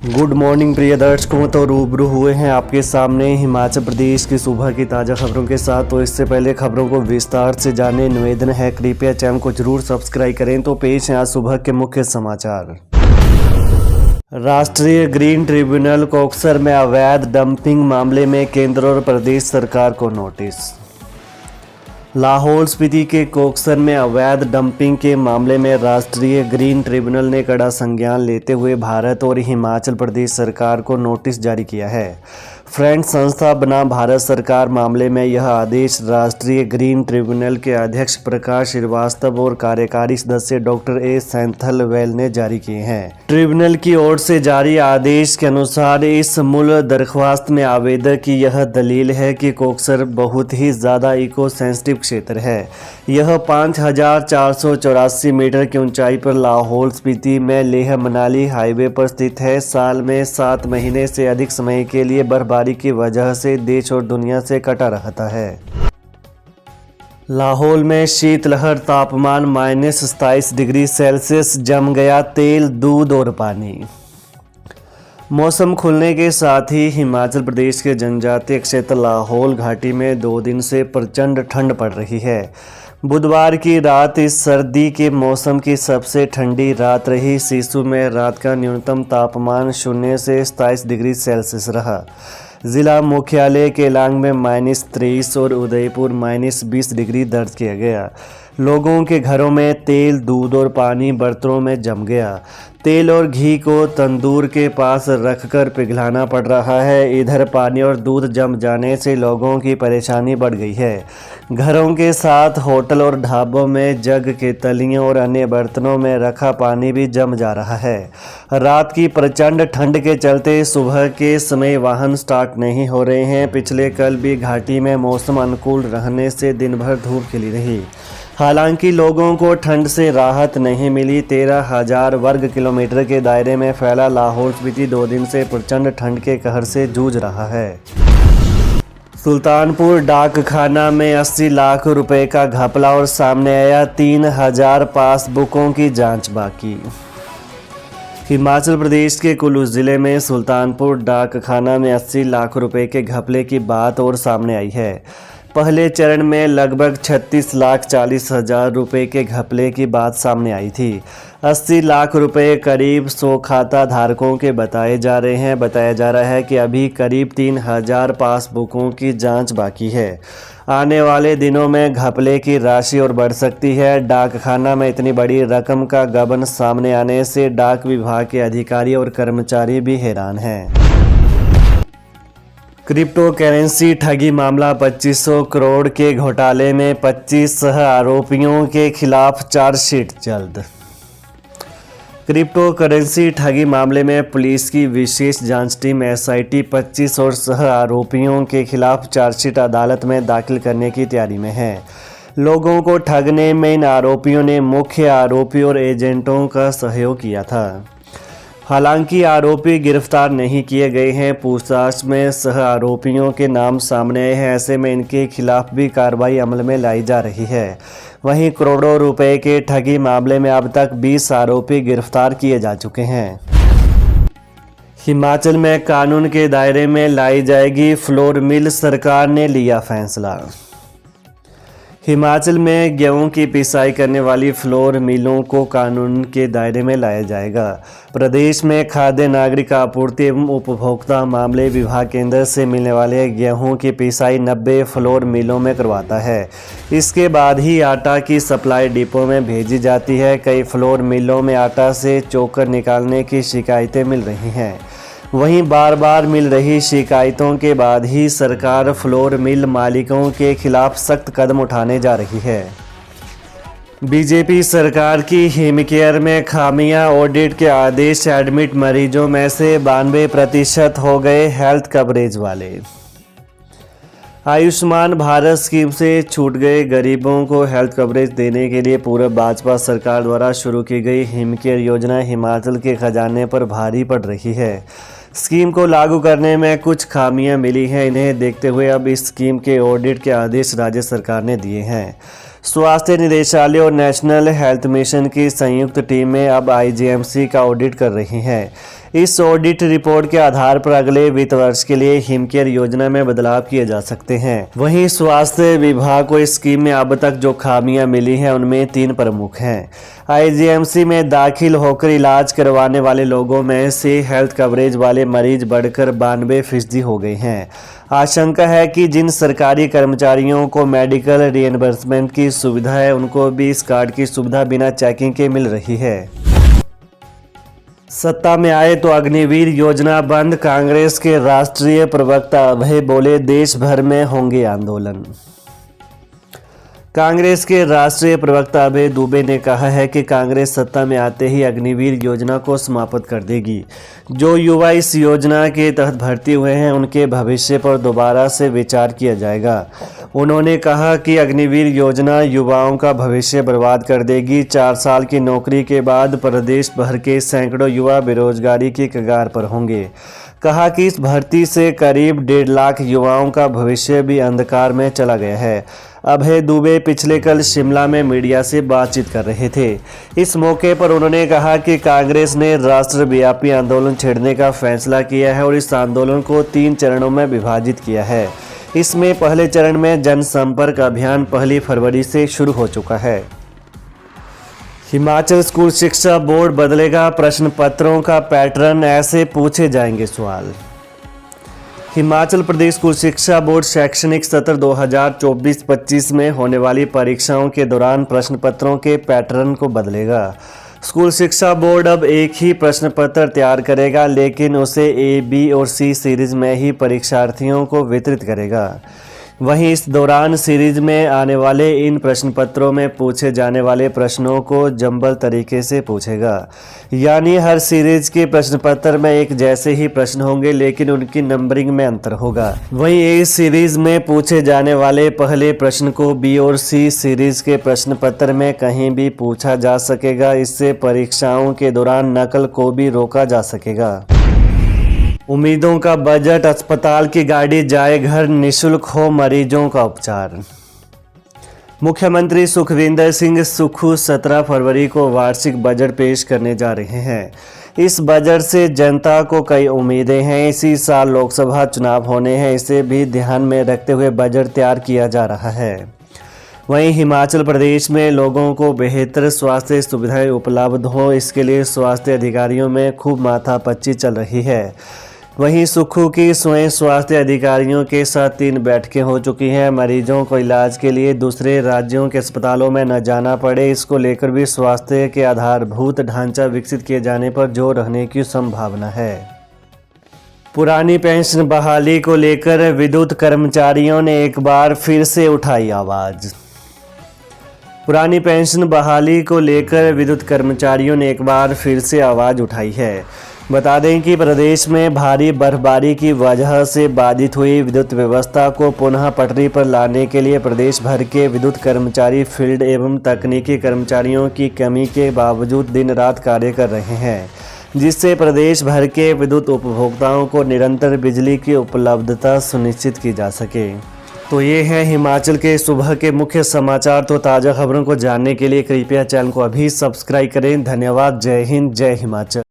Good morning प्रिय दर्शकों। तो रूबरू हुए हैं आपके सामने हिमाचल प्रदेश की सुबह की ताज़ा खबरों के साथ। तो इससे पहले खबरों को विस्तार से जाने निवेदन है कृपया चैनल को जरूर सब्सक्राइब करें। तो पेश है आज सुबह के मुख्य समाचार। राष्ट्रीय ग्रीन ट्रिब्यूनल कोकसर में अवैध डंपिंग मामले में केंद्र और प्रदेश सरकार को नोटिस। लाहौल स्पीति के कोकसर में अवैध डंपिंग के मामले में राष्ट्रीय ग्रीन ट्रिब्यूनल ने कड़ा संज्ञान लेते हुए भारत और हिमाचल प्रदेश सरकार को नोटिस जारी किया है। फ्रेंड्स संस्था बनाम भारत सरकार मामले में यह आदेश राष्ट्रीय ग्रीन ट्रिब्यूनल के अध्यक्ष प्रकाश श्रीवास्तव और कार्यकारी सदस्य डॉक्टर ए सैंथलवेल ने जारी किए हैं। ट्रिब्यूनल की ओर से जारी आदेश के अनुसार इस मूल दरख्वास्त में आवेदक की यह दलील है कि कोकसर बहुत ही ज़्यादा इको सेंसिटिव क्षेत्र है। यह 5484 मीटर की ऊंचाई पर लाहौल स्पीति में लेह मनाली हाईवे पर स्थित है। साल में 7 महीने से अधिक समय के लिए बर्फबारी की वजह से देश और दुनिया से कटा रहता है। लाहौल में शीतलहर, तापमान -27 डिग्री सेल्सियस, जम गया तेल, दूध और पानी। मौसम खुलने के साथ ही हिमाचल प्रदेश के जनजातीय क्षेत्र लाहौल घाटी में 2 दिन से प्रचंड ठंड पड़ रही है। बुधवार की रात इस सर्दी के मौसम की सबसे ठंडी रात रही। सिसु में रात का न्यूनतम तापमान 0 से 27 डिग्री सेल्सियस रहा। ज़िला मुख्यालय केलांग में -23 और उदयपुर -20 डिग्री दर्ज किया गया। लोगों के घरों में तेल, दूध और पानी बर्तनों में जम गया। तेल और घी को तंदूर के पास रखकर पिघलाना पड़ रहा है। इधर पानी और दूध जम जाने से लोगों की परेशानी बढ़ गई है। घरों के साथ होटल और ढाबों में जग के तलियों और अन्य बर्तनों में रखा पानी भी जम जा रहा है। रात की प्रचंड ठंड के चलते सुबह के समय वाहन स्टार्ट नहीं हो रहे हैं। पिछले कल भी घाटी में मौसम अनुकूल रहने से दिन भर धूप खिली रही। हालांकि लोगों को ठंड से राहत नहीं मिली। 13,000 वर्ग किलोमीटर के दायरे में फैला लाहौल स्पीति 2 दिन से प्रचंड ठंड के कहर से जूझ रहा है। सुल्तानपुर डाकखाना में 80 लाख रुपए का घपला और सामने आया 3,000 पासबुकों की जांच बाकी। हिमाचल प्रदेश के कुल्लू ज़िले में सुल्तानपुर डाकखाना में 80 लाख रुपए के घपले की बात और सामने आई है। पहले चरण में लगभग 36,40,000 रुपए के घपले की बात सामने आई थी। 80 लाख रुपए करीब 100 खाता धारकों के बताए जा रहे हैं। बताया जा रहा है कि अभी करीब 3,000 पासबुकों की जांच बाकी है। आने वाले दिनों में घपले की राशि और बढ़ सकती है। डाकखाना में इतनी बड़ी रकम का गबन सामने आने से डाक विभाग के अधिकारी और कर्मचारी भी हैरान हैं। क्रिप्टो करेंसी ठगी मामला 2500 करोड़ के घोटाले में 25 सह आरोपियों के खिलाफ चार्जशीट जल्द। क्रिप्टो करेंसी ठगी मामले में पुलिस की विशेष जांच टीम SIT 25 और सह आरोपियों के खिलाफ चार्जशीट अदालत में दाखिल करने की तैयारी में है। लोगों को ठगने में इन आरोपियों ने मुख्य आरोपी और एजेंटों का सहयोग किया था। हालांकि आरोपी गिरफ्तार नहीं किए गए हैं। पूछताछ में सह आरोपियों के नाम सामने आए हैं। ऐसे में इनके खिलाफ भी कार्रवाई अमल में लाई जा रही है। वहीं करोड़ों रुपए के ठगी मामले में अब तक 20 आरोपी गिरफ्तार किए जा चुके हैं। हिमाचल में कानून के दायरे में लाई जाएगी फ्लोर मिल, सरकार ने लिया फैसला। हिमाचल में गेहूं की पिसाई करने वाली फ्लोर मिलों को कानून के दायरे में लाया जाएगा। प्रदेश में खाद्य नागरिक आपूर्ति एवं उपभोक्ता मामले विभाग केंद्र से मिलने वाले गेहूं की पिसाई 90 फ्लोर मिलों में करवाता है। इसके बाद ही आटा की सप्लाई डिपो में भेजी जाती है। कई फ्लोर मिलों में आटा से चोकर निकालने की शिकायतें मिल रही हैं। वहीं बार बार मिल रही शिकायतों के बाद ही सरकार फ्लोर मिल मालिकों के खिलाफ सख्त कदम उठाने जा रही है। बीजेपी सरकार की हिमकेयर में खामियां, ऑडिट के आदेश, एडमिट मरीजों में से 92% हो गए हेल्थ कवरेज वाले। आयुष्मान भारत स्कीम से छूट गए गरीबों को हेल्थ कवरेज देने के लिए पूर्व भाजपा सरकार द्वारा शुरू की गई हिमकेयर योजना हिमाचल के खजाने पर भारी पड़ रही है। स्कीम को लागू करने में कुछ खामियां मिली हैं। इन्हें देखते हुए अब इस स्कीम के ऑडिट के आदेश राज्य सरकार ने दिए हैं। स्वास्थ्य निदेशालय और नेशनल हेल्थ मिशन की संयुक्त टीमें अब IGMC का ऑडिट कर रही हैं। इस ऑडिट रिपोर्ट के आधार पर अगले वित्त वर्ष के लिए हिमकेयर योजना में बदलाव किए जा सकते हैं। वहीं स्वास्थ्य विभाग को इस स्कीम में अब तक जो खामियां मिली हैं उनमें 3 प्रमुख हैं। आईजीएमसी में दाखिल होकर इलाज करवाने वाले लोगों में से हेल्थ कवरेज वाले मरीज बढ़कर 92% हो गए हैं। आशंका है कि जिन सरकारी कर्मचारियों को मेडिकल रिएम्बर्समेंट की सुविधा है उनको भी इस कार्ड की सुविधा बिना चेकिंग के मिल रही है। सत्ता में आए तो अग्निवीर योजना बंद, कांग्रेस के राष्ट्रीय प्रवक्ता अभय बोले देश भर में होंगे आंदोलन। कांग्रेस के राष्ट्रीय प्रवक्ता अभय दुबे ने कहा है कि कांग्रेस सत्ता में आते ही अग्निवीर योजना को समाप्त कर देगी। जो युवा इस योजना के तहत भर्ती हुए हैं उनके भविष्य पर दोबारा से विचार किया जाएगा। उन्होंने कहा कि अग्निवीर योजना युवाओं का भविष्य बर्बाद कर देगी। 4 साल की नौकरी के बाद प्रदेश भर के सैकड़ों युवा बेरोजगारी की कगार पर होंगे। कहा कि इस भर्ती से करीब 1.5 लाख युवाओं का भविष्य भी अंधकार में चला गया है। अभय दुबे पिछले कल शिमला में मीडिया से बातचीत कर रहे थे। इस मौके पर उन्होंने कहा कि कांग्रेस ने राष्ट्रव्यापी आंदोलन छेड़ने का फैसला किया है और इस आंदोलन को 3 चरणों में विभाजित किया है। इसमें पहले चरण में जनसंपर्क अभियान 1 फरवरी से शुरू हो चुका है। हिमाचल स्कूल शिक्षा बोर्ड बदलेगा प्रश्न पत्रों का पैटर्न, ऐसे पूछे जाएंगे सवाल। हिमाचल प्रदेश स्कूल शिक्षा बोर्ड शैक्षणिक सत्र 2024-25 में होने वाली परीक्षाओं के दौरान प्रश्न पत्रों के पैटर्न को बदलेगा। स्कूल शिक्षा बोर्ड अब एक ही प्रश्न पत्र तैयार करेगा, लेकिन उसे ए, बी और सी सीरीज में ही परीक्षार्थियों को वितरित करेगा। वहीं इस दौरान सीरीज में आने वाले इन प्रश्न पत्रों में पूछे जाने वाले प्रश्नों को जंबल तरीके से पूछेगा, यानी हर सीरीज के प्रश्न पत्र में एक जैसे ही प्रश्न होंगे लेकिन उनकी नंबरिंग में अंतर होगा। वहीं ए सीरीज में पूछे जाने वाले पहले प्रश्न को बी और सी सीरीज के प्रश्न पत्र में कहीं भी पूछा जा सकेगा। इससे परीक्षाओं के दौरान नकल को भी रोका जा सकेगा। उम्मीदों का बजट, अस्पताल की गाड़ी जाए घर, निःशुल्क हो मरीजों का उपचार। मुख्यमंत्री सुखविंदर सिंह सुक्खू 17 फरवरी को वार्षिक बजट पेश करने जा रहे हैं। इस बजट से जनता को कई उम्मीदें हैं। इसी साल लोकसभा चुनाव होने हैं, इसे भी ध्यान में रखते हुए बजट तैयार किया जा रहा है। वहीं हिमाचल प्रदेश में लोगों को बेहतर स्वास्थ्य सुविधाएं उपलब्ध हो, इसके लिए स्वास्थ्य अधिकारियों में खूब माथापच्ची चल रही है। वहीं सुक्खू की स्वयं स्वास्थ्य अधिकारियों के साथ 3 बैठकें हो चुकी हैं। मरीजों को इलाज के लिए दूसरे राज्यों के अस्पतालों में न जाना पड़े, इसको लेकर भी स्वास्थ्य के आधारभूत ढांचा विकसित किए जाने पर जोर रहने की संभावना है। पुरानी पेंशन बहाली को लेकर विद्युत कर्मचारियों ने एक बार फिर से उठाई आवाज़। पुरानी पेंशन बहाली को लेकर विद्युत कर्मचारियों ने एक बार फिर से आवाज़ उठाई है। बता दें कि प्रदेश में भारी बर्फबारी की वजह से बाधित हुई विद्युत व्यवस्था को पुनः पटरी पर लाने के लिए प्रदेश भर के विद्युत कर्मचारी फील्ड एवं तकनीकी कर्मचारियों की कमी के बावजूद दिन रात कार्य कर रहे हैं, जिससे प्रदेश भर के विद्युत उपभोक्ताओं को निरंतर बिजली की उपलब्धता सुनिश्चित की जा सके। तो ये है हिमाचल के सुबह के मुख्य समाचार। तो ताज़ा खबरों को जानने के लिए कृपया चैनल को अभी सब्सक्राइब करें। धन्यवाद। जय हिंद, जय हिमाचल।